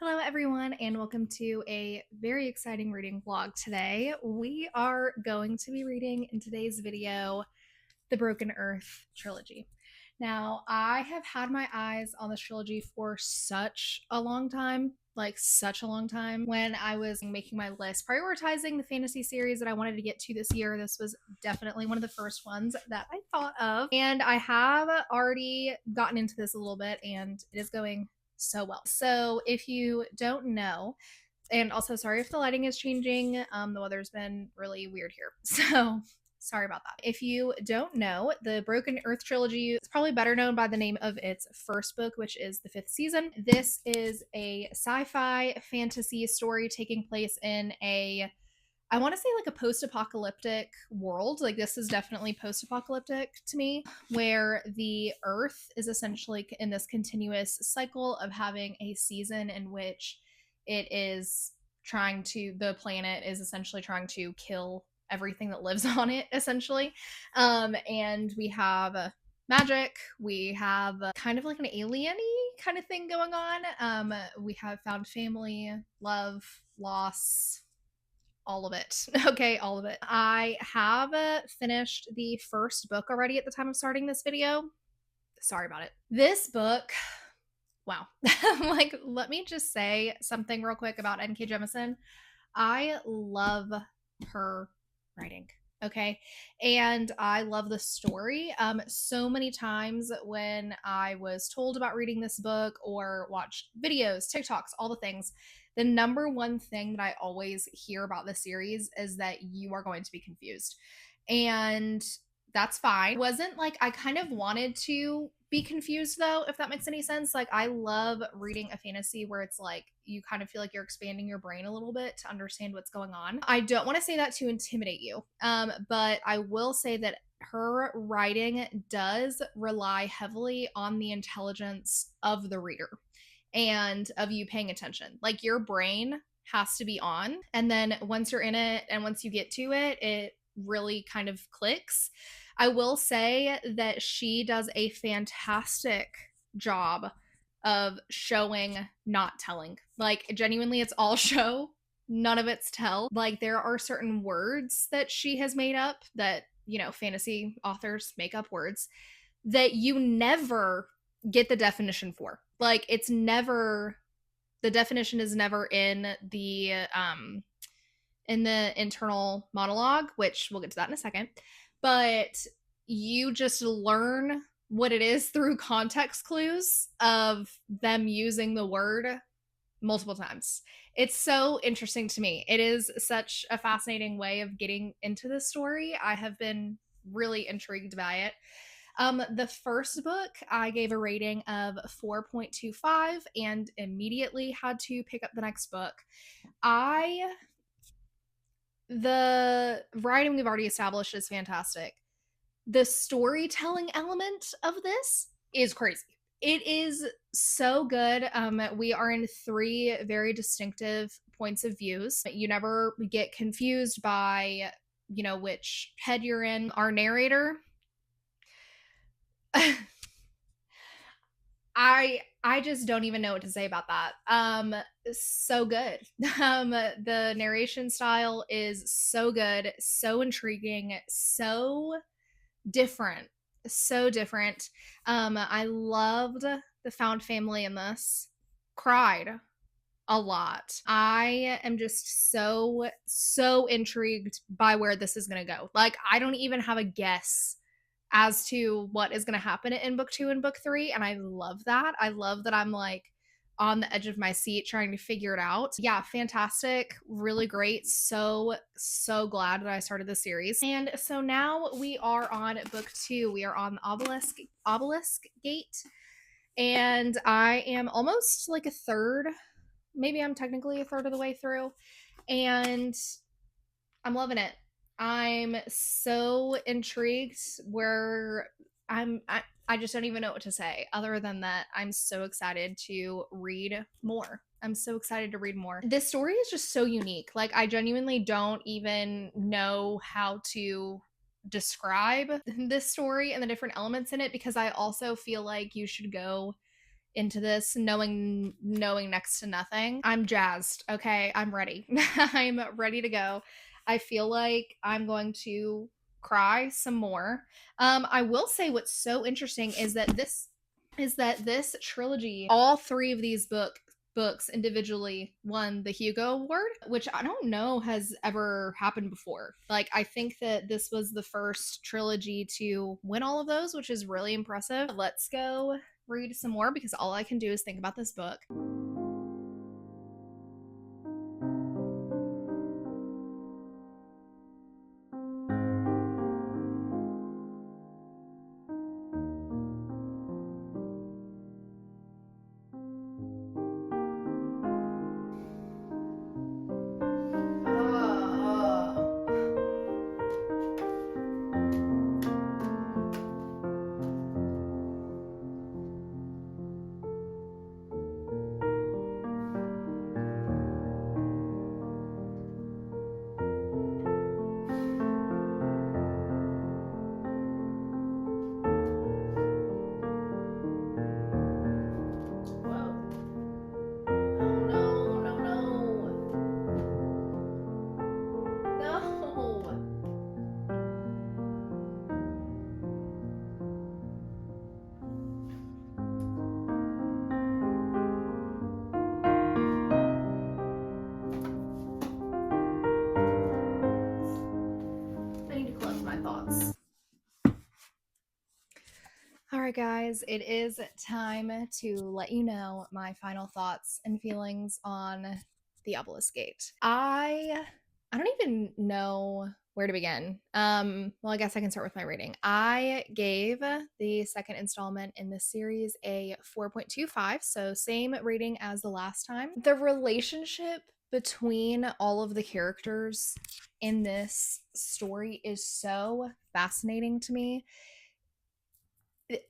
Hello, everyone, and welcome to a very exciting reading vlog today. We are going to be reading in today's video the Broken Earth trilogy. Now, I have had my eyes on this trilogy for such a long time, like such a long time. When I was making my list, prioritizing the fantasy series that I wanted to get to this year, this was definitely one of the first ones that I thought of. And I have already gotten into this a little bit, and it is going so well. So if you don't know, and also sorry if the lighting is changing, the weather's been really weird here. So sorry about that. If you don't know, the Broken Earth trilogy is probably better known by the name of its first book, which is the fifth season. This is a sci-fi fantasy story taking place in I want to say like a post-apocalyptic world. Like this is definitely post-apocalyptic to me, where the Earth is essentially in this continuous cycle of having a season in which the planet is essentially trying to kill everything that lives on it, essentially. And we have magic, we have kind of like an alien-y kind of thing going on. We have found family, love, loss, all of it. Okay, all of it. I have finished the first book already at the time of starting this video. Sorry about it. This book, wow. Like, let me just say something real quick about N.K. Jemisin. I love her writing. Okay. And I love the story. So many times when I was told about reading this book or watched videos, TikToks, all the things, the number one thing that I always hear about the series is that you are going to be confused. And that's fine. It wasn't like I kind of wanted to be confused though, if that makes any sense. Like I love reading a fantasy where it's like you kind of feel like you're expanding your brain a little bit to understand what's going on. I don't want to say that to intimidate you, but I will say that her writing does rely heavily on the intelligence of the reader and of you paying attention. Like your brain has to be on, and then once you're in it and once you get to it, it really kind of clicks. I will say that she does a fantastic job of showing, not telling. Like, genuinely, it's all show, none of it's tell. Like, there are certain words that she has made up that, fantasy authors make up words that you never get the definition for. Like, the definition is never in the internal monologue, which we'll get to that in a second. But you just learn what it is through context clues of them using the word multiple times. It's so interesting to me. It is such a fascinating way of getting into the story. I have been really intrigued by it. The first book, I gave a rating of 4.25 and immediately had to pick up the next book. The writing we've already established is fantastic. The storytelling element of this is crazy. It is so good. We are in three very distinctive points of views. You never get confused by, which head you're in. Our narrator, I just don't even know what to say about that. So good. The narration style is so good, so intriguing, so different. So different. I loved the found family in this. Cried a lot. I am just so intrigued by where this is gonna go. Like, I don't even have a guess as to what is going to happen in book 2 and book 3, and I love that. I love that I'm like on the edge of my seat trying to figure it out. Yeah, fantastic, really great. So glad that I started the series. And so now we are on book 2. We are on the obelisk gate, and I am almost like a third, maybe I'm technically a third of the way through, and I'm loving it. I'm so intrigued where I just don't even know what to say other than that I'm so excited to read more. I'm so excited to read more. This story is just so unique. Like, I genuinely don't even know how to describe this story and the different elements in it, because I also feel like you should go into this knowing next to nothing. I'm jazzed. Okay, I'm ready. I'm ready to go. I feel like I'm going to cry some more. I will say what's so interesting is that this trilogy, all three of these books individually won the Hugo Award, which I don't know has ever happened before. Like, I think that this was the first trilogy to win all of those, which is really impressive. Let's go read some more because all I can do is think about this book. All right, guys, it is time to let you know my final thoughts and feelings on the Obelisk Gate. I don't even know where to begin. Well, I guess I can start with my rating. I gave the second installment in this series a 4.25, so same rating as the last time. The relationship between all of the characters in this story is so fascinating to me.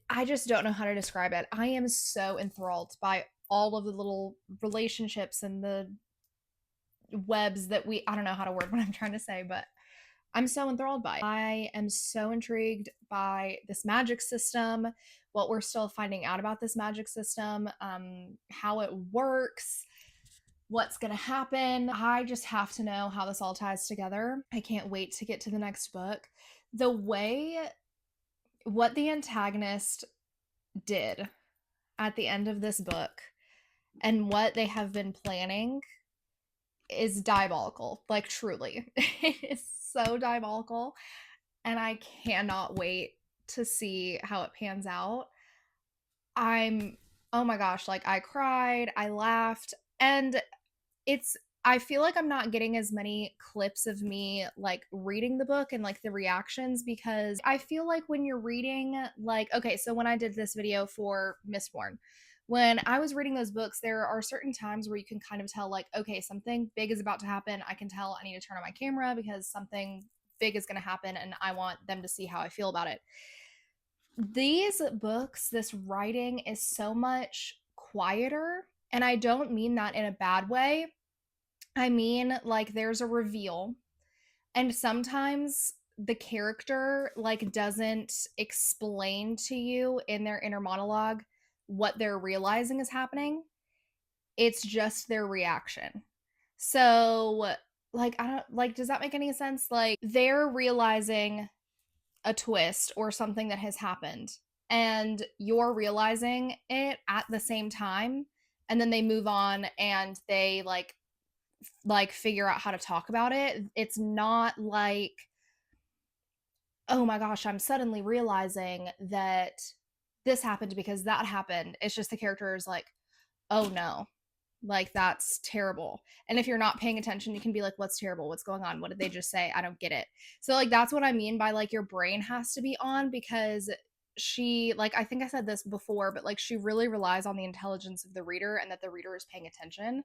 I just don't know how to describe it. I am so enthralled by all of the little relationships and the webs that I don't know how to word what I'm trying to say, but I'm so enthralled by it. I am so intrigued by this magic system, what we're still finding out about this magic system, how it works, what's going to happen. I just have to know how this all ties together. I can't wait to get to the next book. The way what the antagonist did at the end of this book and what they have been planning is diabolical. Like, truly. It is so diabolical. And I cannot wait to see how it pans out. Oh my gosh, like, I cried, I laughed, and it's I feel like I'm not getting as many clips of me like reading the book and like the reactions, because I feel like when you're reading, like, okay, so when I did this video for Mistborn, when I was reading those books, there are certain times where you can kind of tell, like, okay, something big is about to happen. I can tell I need to turn on my camera because something big is going to happen and I want them to see how I feel about it. These books, this writing is so much quieter, and I don't mean that in a bad way. I mean, like, there's a reveal, and sometimes the character like doesn't explain to you in their inner monologue what they're realizing is happening. It's just their reaction. So, like, I don't like, does that make any sense? Like, they're realizing a twist or something that has happened, and you're realizing it at the same time, and then they move on and they like figure out how to talk about it. It's not like, oh my gosh, I'm suddenly realizing that this happened because that happened. It's just the character is like, oh no, like, that's terrible. And if you're not paying attention, you can be like, what's terrible? What's going on? What did they just say? I don't get it. So, like, that's what I mean by, like, your brain has to be on, because she, like, I think I said this before, but like, she really relies on the intelligence of the reader and that the reader is paying attention.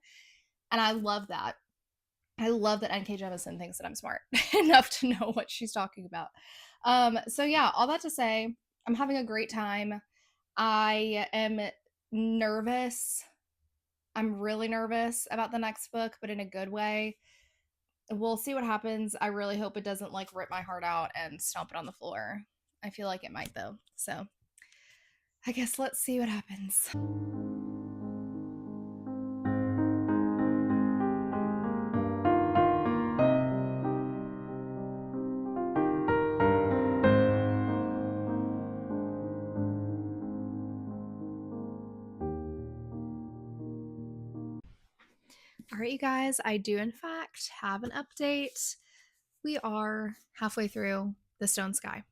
And I love that. I love that N.K. Jemisin thinks that I'm smart enough to know what she's talking about. So yeah, all that to say, I'm having a great time. I am nervous. I'm really nervous about the next book, but in a good way. We'll see what happens. I really hope it doesn't like rip my heart out and stomp it on the floor. I feel like it might, though. So I guess let's see what happens. All right, you guys, I do in fact have an update. We are halfway through The Stone Sky.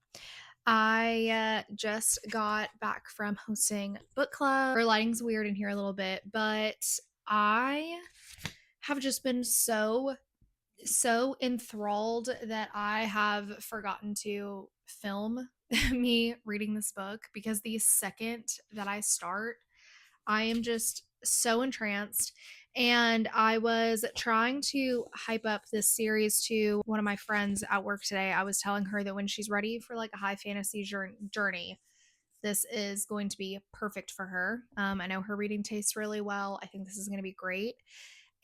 I just got back from hosting book club. Our lighting's weird in here a little bit, but I have just been so enthralled that I have forgotten to film me reading this book, because the second that I start, I am just so entranced. And I was trying to hype up this series to one of my friends at work today. I was telling her that when she's ready for like a high fantasy journey, this is going to be perfect for her. I know her reading tastes really well. I think this is going to be great.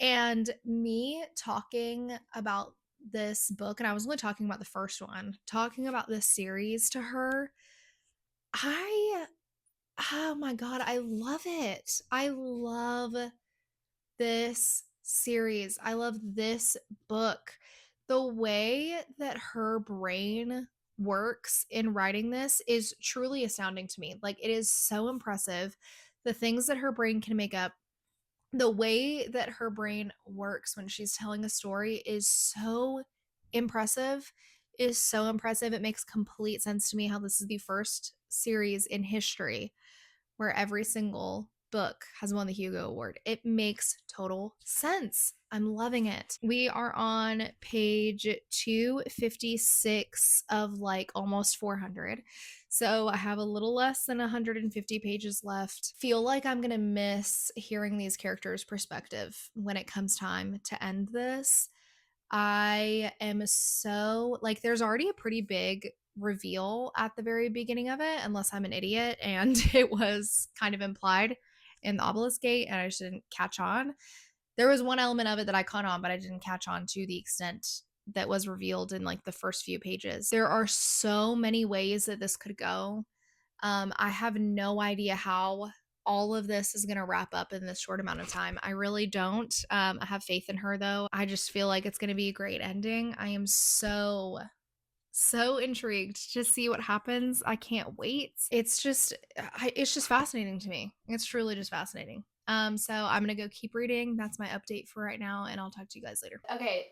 And me talking about this book, and I was only talking about the first one, talking about this series to her, I oh my God, I love it. I love this series. I love this book. The way that her brain works in writing this is truly astounding to me. Like, it is so impressive. The things that her brain can make up, the way that her brain works when she's telling a story is so impressive. Is so impressive. It makes complete sense to me how this is the first series in history where every single book has won the Hugo Award. It makes total sense. I'm loving it. We are on page 256 of like almost 400. So I have a little less than 150 pages left. Feel like I'm going to miss hearing these characters' perspective when it comes time to end this. I am so like, there's already a pretty big reveal at the very beginning of it, unless I'm an idiot and it was kind of implied in the obelisk gate and I just didn't catch on. There was one element of it that I caught on, but I didn't catch on to the extent that was revealed in like the first few pages. There are so many ways that this could go. I have no idea how all of this is going to wrap up in this short amount of time. I really don't. I have faith in her though. I just feel like it's going to be a great ending. I am so intrigued to see what happens. I can't wait. It's just fascinating to me. It's truly just fascinating. So I'm gonna go keep reading. That's my update for right now, and I'll talk to you guys later. Okay,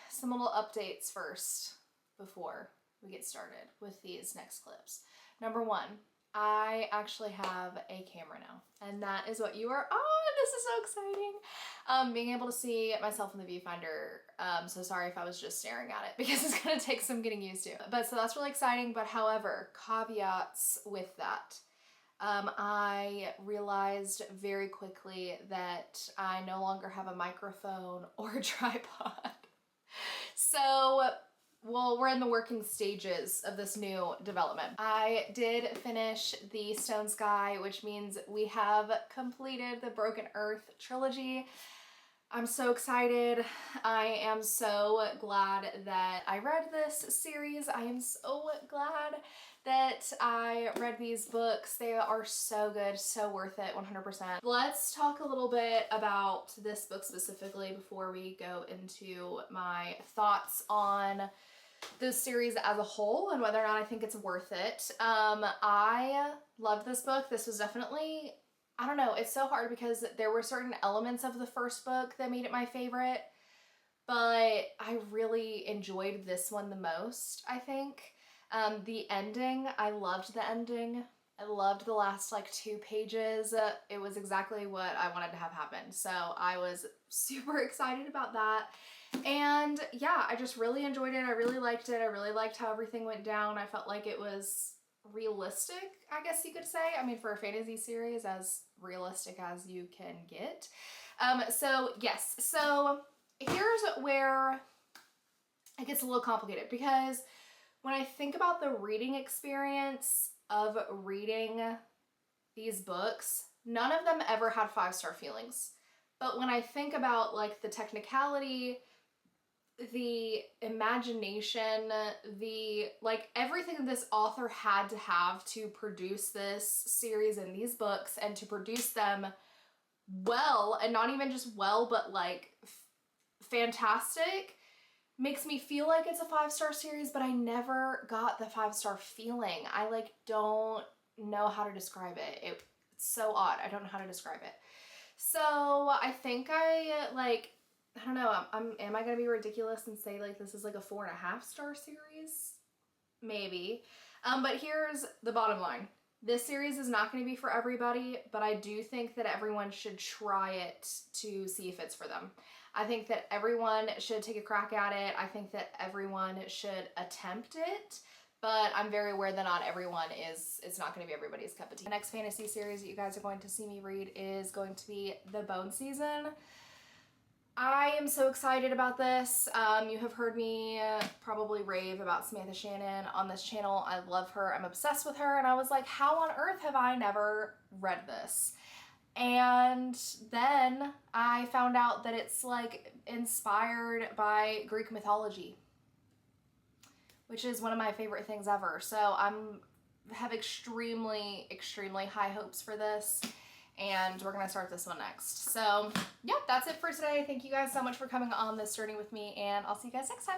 some little updates first before we get started with these next clips. Number one, I actually have a camera now, and that is what you are on. This is so exciting. Being able to see myself in the viewfinder. So sorry if I was just staring at it because it's gonna take some getting used to. But so that's really exciting. But however, caveats with that. I realized very quickly that I no longer have a microphone or a tripod. So, well, we're in the working stages of this new development. I did finish the Stone Sky, which means we have completed the Broken Earth trilogy. I'm so excited. I am so glad that I read this series. I am so glad that I read these books. They are so good, so worth it, 100%. Let's talk a little bit about this book specifically before we go into my thoughts on the series as a whole and whether or not I think it's worth it. I loved this book. This was definitely, I don't know, it's so hard because there were certain elements of the first book that made it my favorite, but I really enjoyed this one the most, I think. The ending, I loved the ending. I loved the last like 2 pages. It was exactly what I wanted to have happen. So I was super excited about that. And yeah, I just really enjoyed it. I really liked it. I really liked how everything went down. I felt like it was realistic, I guess you could say. I mean, for a fantasy series, as realistic as you can get. So yes, so here's where it gets a little complicated, because when I think about the reading experience of reading these books, none of them ever had 5-star feelings. But when I think about like the technicality the imagination, the like everything that this author had to have to produce this series and these books and to produce them well, and not even just well, but like fantastic, makes me feel like it's a 5-star series, but I never got the 5-star feeling. I like don't know how to describe it. It's so odd. I don't know how to describe it. So I think I don't know. Am I gonna be ridiculous and say like this is like a 4.5-star series? Maybe. But here's the bottom line. This series is not going to be for everybody, but I do think that everyone should try it to see if it's for them. I think that everyone should take a crack at it. I think that everyone should attempt it, but I'm very aware that not everyone is, it's not going to be everybody's cup of tea. The next fantasy series that you guys are going to see me read is going to be The Bone Season. I am so excited about this. You have heard me probably rave about Samantha Shannon on this channel. I love her. I'm obsessed with her. And I was like, how on earth have I never read this? And then I found out that it's like inspired by Greek mythology, which is one of my favorite things ever. So I'm have extremely, extremely high hopes for this. And we're gonna start this one next. So yeah, that's it for today. Thank you guys so much for coming on this journey with me, and I'll see you guys next time.